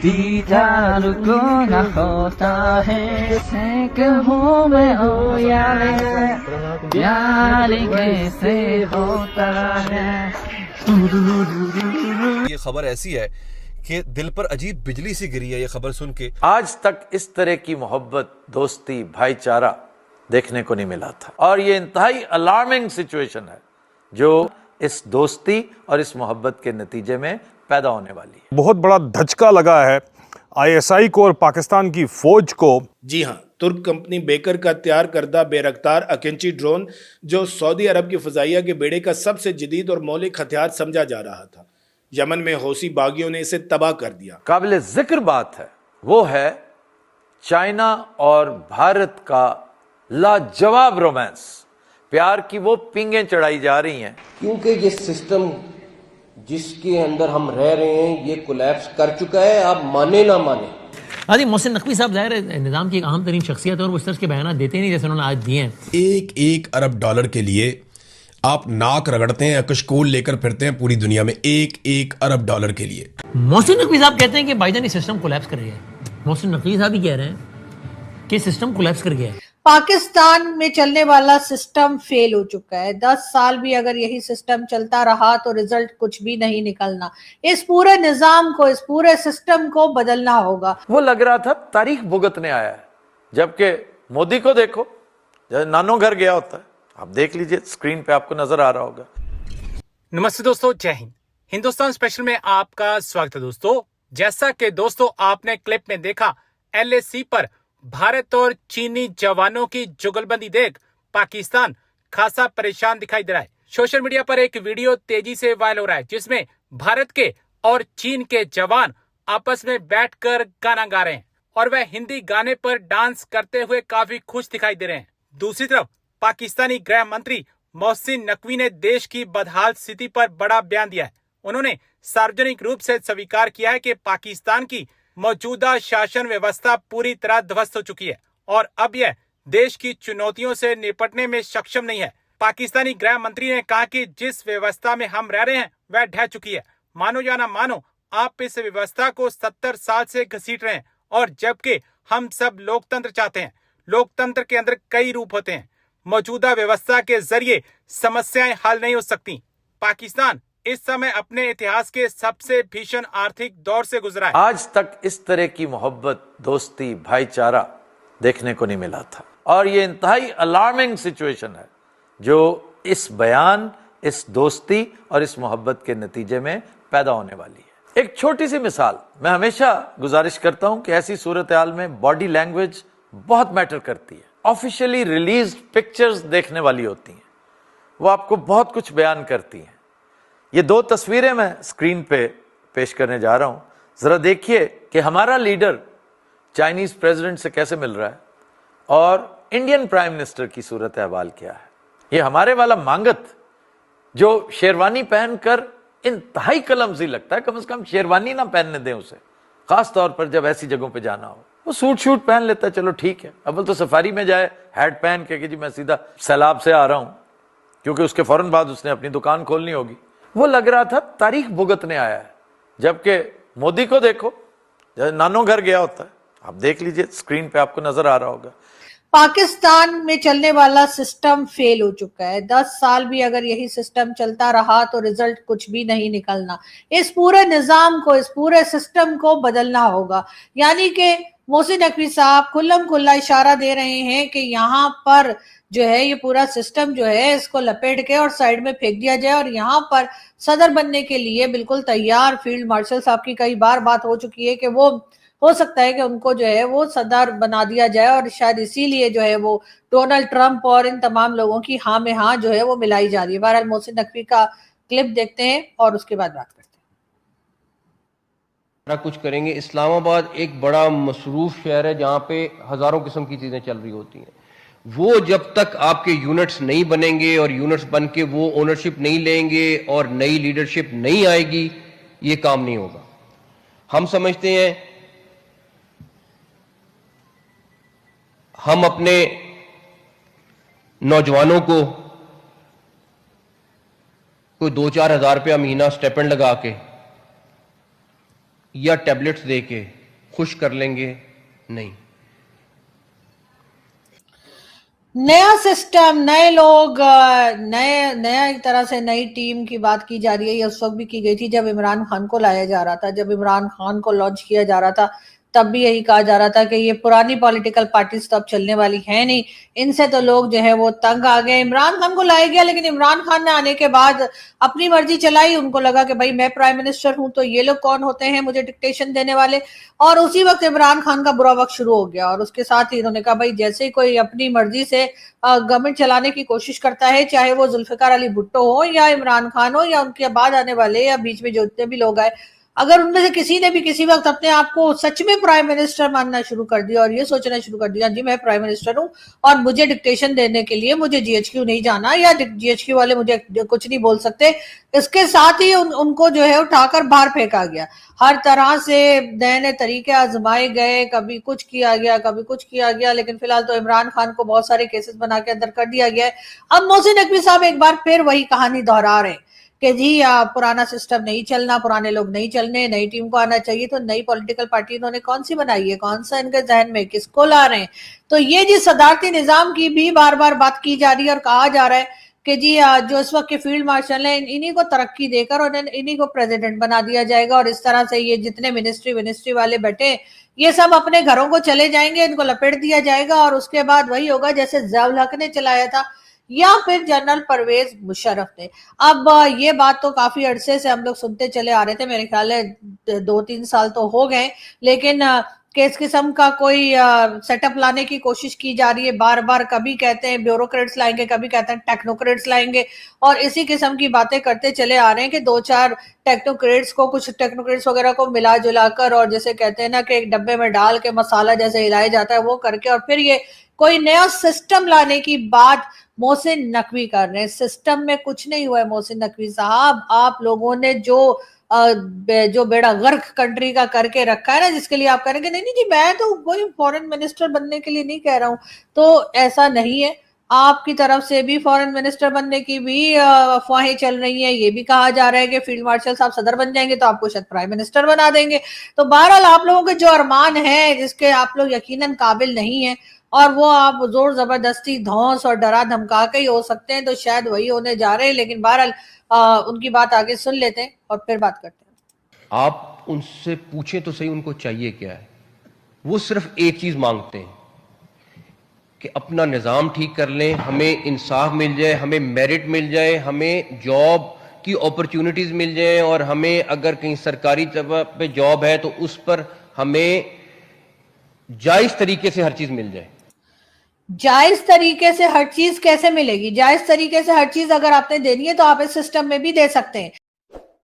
दीदार को न होता है हूँ मैं ओ यार प्यार कैसे होता है। ये खबर ऐसी है कि दिल पर अजीब बिजली सी गिरी है ये खबर सुन के। आज तक इस तरह की मोहब्बत, दोस्ती, भाईचारा देखने को नहीं मिला था और ये इंतहाई अलार्मिंग सिचुएशन है जो इस दोस्ती और इस मोहब्बत के नतीजे में पैदा होने वाली है। बहुत बड़ा धचका लगा है आईएसआई को और पाकिस्तान की फौज को। जी हाँ, तुर्क कंपनी बेकर का तैयार करदा बेरफ्तार अकेंची ड्रोन जो सऊदी अरब की फजाइया के बेड़े का सबसे जदीद और मौलिक हथियार समझा जा रहा था, यमन में हौसी बागियों ने इसे तबाह कर दिया। काबिल जिक्र बात है वो है चाइना और भारत का लाजवाब रोमांस। प्यार की वो पिंगें चढ़ाई जा रही हैं क्योंकि ये सिस्टम जिसके अंदर हम रह रहे हैं ये कोलैप्स कर चुका है, आप माने ना माने। हाजी मोहसिन नकवी साहब जाहिर है निज़ाम की एक अहम तरीन शख्सियत है और वो इस तरह के बयान देते नहीं जैसे उन्होंने आज दिए हैं। एक अरब डॉलर के लिए आप नाक रगड़ते हैं, कशकोल लेकर फिरते हैं पूरी दुनिया में, एक अरब डॉलर के लिए। मोहसिन नकवी साहब कहते हैं कि भाईजान ये सिस्टम कोलैप्स कर गया है। मोहसिन नकवी साहब ही कह रहे हैं कि सिस्टम कोलैप्स कर गया है। पाकिस्तान में चलने वाला सिस्टम फेल हो चुका है। 10 साल भी अगर यही सिस्टम चलता रहा तो रिजल्ट कुछ भी नहीं निकलना। इस पूरे निजाम को, इस पूरे सिस्टम को बदलना होगा। वो लग रहा था तारीख भुगतने आया है, जबकि मोदी को देखो नानो घर गया होता है। आप देख लीजिए स्क्रीन पे आपको नजर आ रहा होगा। नमस्ते दोस्तों, जय हिंद। हिंदुस्तान स्पेशल में आपका स्वागत है दोस्तों। जैसा कि दोस्तों आपने क्लिप में देखा, एलएसी पर भारत और चीनी जवानों की जुगलबंदी देख पाकिस्तान खासा परेशान दिखाई दे रहा है। सोशल मीडिया पर एक वीडियो तेजी से वायरल हो रहा है जिसमें भारत के और चीन के जवान आपस में बैठकर गाना गा रहे हैं और वह हिंदी गाने पर डांस करते हुए काफी खुश दिखाई दे रहे हैं। दूसरी तरफ पाकिस्तानी गृह मंत्री मोहसिन नकवी ने देश की बदहाल स्थिति पर बड़ा बयान दिया है। उन्होंने सार्वजनिक रूप से स्वीकार किया है कि पाकिस्तान की मौजूदा शासन व्यवस्था पूरी तरह ध्वस्त हो चुकी है और अब यह देश की चुनौतियों से निपटने में सक्षम नहीं है। पाकिस्तानी गृह मंत्री ने कहा कि जिस व्यवस्था में हम रह रहे हैं वह ढह चुकी है। मानो या ना मानो, आप इस व्यवस्था को 70 साल से घसीट रहे हैं और जबकि हम सब लोकतंत्र चाहते हैं। लोकतंत्र के अंदर कई रूप होते हैं। मौजूदा व्यवस्था के जरिए समस्याएं हल नहीं हो सकती। पाकिस्तान इस समय अपने इतिहास के सबसे भीषण आर्थिक दौर से गुजरा है। आज तक इस तरह की मोहब्बत, दोस्ती, भाईचारा देखने को नहीं मिला था और ये इंतहाई अलार्मिंग सिचुएशन है जो इस बयान, इस दोस्ती और इस मोहब्बत के नतीजे में पैदा होने वाली है। एक छोटी सी मिसाल, मैं हमेशा गुजारिश करता हूं कि ऐसी सूरत हाल में बॉडी लैंग्वेज बहुत मैटर करती है। ऑफिशियली रिलीज्ड पिक्चर्स देखने वाली होती हैं, वो आपको बहुत कुछ बयान करती हैं। ये 2 तस्वीरें मैं स्क्रीन पे पेश करने जा रहा हूं। जरा देखिए कि हमारा लीडर चाइनीज प्रेसिडेंट से कैसे मिल रहा है और इंडियन प्राइम मिनिस्टर की सूरत अहवाल क्या है। ये हमारे वाला मांगत जो शेरवानी पहनकर इंतहाई कलमजी लगता है, कम से कम शेरवानी ना पहनने दें उसे, खास तौर पर जब ऐसी जगहों पे जाना हो। वो सूट शूट पहन लेता है, चलो ठीक है। अब तो सफारी में जाए हैट पहन के कि जी मैं सीधा सैलाब से आ रहा हूं, क्योंकि उसके फौरन बाद उसने अपनी दुकान खोलनी होगी। वो लग रहा था तारीख भुगतने आया है, जबकि मोदी को देखो नानो घर गया होता है। आप देख लीजिए स्क्रीन पे आपको नजर आ रहा होगा। पाकिस्तान में चलने वाला सिस्टम फेल हो चुका है। 10 साल भी अगर यही सिस्टम चलता रहा तो रिजल्ट कुछ भी नहीं निकलना। इस पूरे निजाम को, इस पूरे सिस्टम को बदलना होगा। यानी कि मोहसिन नकवी साहब खुल्लम खुल्ला इशारा दे रहे हैं कि यहाँ पर जो है ये पूरा सिस्टम जो है इसको लपेट के और साइड में फेंक दिया जाए और यहाँ पर सदर बनने के लिए बिल्कुल तैयार फील्ड मार्शल साहब की कई बार बात हो चुकी है कि वो हो सकता है कि उनको जो है वो सदर बना दिया जाए और शायद इसीलिए जो है वो डोनाल्ड ट्रंप और इन तमाम लोगों की हाँ में हाँ जो है वो मिलाई जा रही है। बहरहाल मोहसिन नकवी का क्लिप देखते हैं और उसके बाद बात करते हैं। कुछ करेंगे। इस्लामाबाद एक बड़ा मसरूफ शहर है जहां पे हजारों किस्म की चीजें चल रही होती हैं। वो जब तक आपके यूनिट्स नहीं बनेंगे और यूनिट्स बन के वो ओनरशिप नहीं लेंगे और नई लीडरशिप नहीं आएगी, ये काम नहीं होगा। हम समझते हैं हम अपने नौजवानों को कोई 2-4 हज़ार रुपया महीना स्टेपेंड लगा के या टैबलेट्स दे के खुश कर लेंगे, नहीं। नया सिस्टम, नए लोग, नया एक तरह से नई टीम की बात की जा रही है। ये उस वक्त भी की गई थी जब इमरान खान को लाया जा रहा था, जब इमरान खान को लॉन्च किया जा रहा था, तब भी यही कहा जा रहा था कि ये पुरानी पॉलिटिकल पार्टीज तो अब चलने वाली है नहीं, इनसे तो लोग जो है वो तंग आ गए। इमरान खान को लाया गया, लेकिन इमरान खान ने आने के बाद अपनी मर्जी चलाई। उनको लगा कि भाई मैं प्राइम मिनिस्टर हूं तो ये लोग कौन होते हैं मुझे डिक्टेशन देने वाले। और उसी वक्त इमरान खान का बुरा वक्त शुरू हो गया, और उसके साथ ही इन्होंने कहा भाई जैसे ही कोई अपनी मर्जी से गवर्नमेंट चलाने की कोशिश करता है, चाहे वो जुल्फिकार अली भुट्टो हो या इमरान खान हो या उनके बाद आने वाले या बीच में जो जितने भी लोग आए, अगर उनमें से किसी ने भी किसी वक्त अपने आप को सच में प्राइम मिनिस्टर मानना शुरू कर दिया और ये सोचना शुरू कर दिया जी मैं प्राइम मिनिस्टर हूं और मुझे डिक्टेशन देने के लिए मुझे जीएचक्यू नहीं जाना या जीएचक्यू वाले मुझे कुछ नहीं बोल सकते, इसके साथ ही उनको जो है उठाकर बाहर फेंका गया। हर तरह से नए नए तरीके आजमाए गए, कभी कुछ किया गया कभी कुछ किया गया, लेकिन फिलहाल तो इमरान खान को बहुत सारे केसेस बना के अंदर कर दिया गया है। अब मोहसिन नकवी साहब एक बार फिर वही कहानी दोहरा रहे हैं कि जी पुराना सिस्टम नहीं चलना, पुराने लोग नहीं चलने, नई टीम को आना चाहिए। तो नई पॉलिटिकल पार्टी इन्होंने कौन सी बनाई है, कौन सा इनके जहन में, किसको ला रहे हैं? तो ये जी सदारती निजाम की भी बार बार बात की जा रही है और कहा जा रहा है कि जी जो इस वक्त के फील्ड मार्शल हैं इन्हीं को तरक्की देकर और इन्हीं को प्रेसिडेंट बना दिया जाएगा, और इस तरह से ये जितने मिनिस्ट्री वाले बैठे ये सब अपने घरों को चले जाएंगे, इनको लपेट दिया जाएगा और उसके बाद वही होगा जैसे ज़ियाउल हक ने चलाया था या फिर जनरल परवेज मुशर्रफ ने। अब ये बात तो काफी अरसे से हम लोग सुनते चले आ रहे थे, मेरे ख्याल है 2-3 साल तो हो गए, लेकिन किस किस्म का कोई सेटअप लाने की कोशिश की जा रही है। बार बार कभी कहते हैं ब्यूरोक्रेट्स लाएंगे, कभी कहते हैं टेक्नोक्रेट्स लाएंगे, और इसी किस्म की बातें करते चले आ रहे हैं कि 2-4 टेक्नोक्रेट्स को, कुछ टेक्नोक्रेट्स वगैरह को मिला जुला कर और जैसे कहते हैं ना कि एक डब्बे में डाल के मसाला जैसे हिलाया जाता है वो करके और फिर ये कोई नया सिस्टम लाने की बात मोहसिन नकवी कर रहे हैं। सिस्टम में कुछ नहीं हुआ है मोहसिन नकवी साहब, आप लोगों ने जो बेड़ा गर्क कंट्री का करके रखा है ना, जिसके लिए आप करेंगे नहीं जी मैं तो कोई फॉरेन मिनिस्टर बनने के लिए नहीं कह रहा हूं, तो ऐसा नहीं है। आपकी तरफ से भी फॉरेन मिनिस्टर बनने की भी अफवाहें चल रही हैं, ये भी कहा जा रहा है कि फील्ड मार्शल साहब सदर बन जाएंगे तो आपको शायद प्राइम मिनिस्टर बना देंगे। तो बहरहाल आप लोगों के जो अरमान है जिसके आप लोग यकीनन काबिल नहीं है और वो आप जोर जबरदस्ती धौंस और डरा धमका के ही हो सकते हैं, तो शायद वही होने जा रहे हैं। लेकिन बहरहाल उनकी बात आगे सुन लेते हैं और फिर बात करते हैं। आप उनसे पूछें तो सही उनको चाहिए क्या है। वो सिर्फ एक चीज मांगते हैं कि अपना निज़ाम ठीक कर लें, हमें इंसाफ मिल जाए, हमें मेरिट मिल जाए, हमें जॉब की अपॉर्चुनिटीज मिल जाए, और हमें अगर कहीं सरकारी जगह पे जॉब है तो उस पर हमें जायज तरीके से हर चीज मिल जाए। जायज तरीके से हर चीज कैसे मिलेगी? जायज तरीके से हर चीज अगर आपने देनी है तो आप इस सिस्टम में भी दे सकते हैं।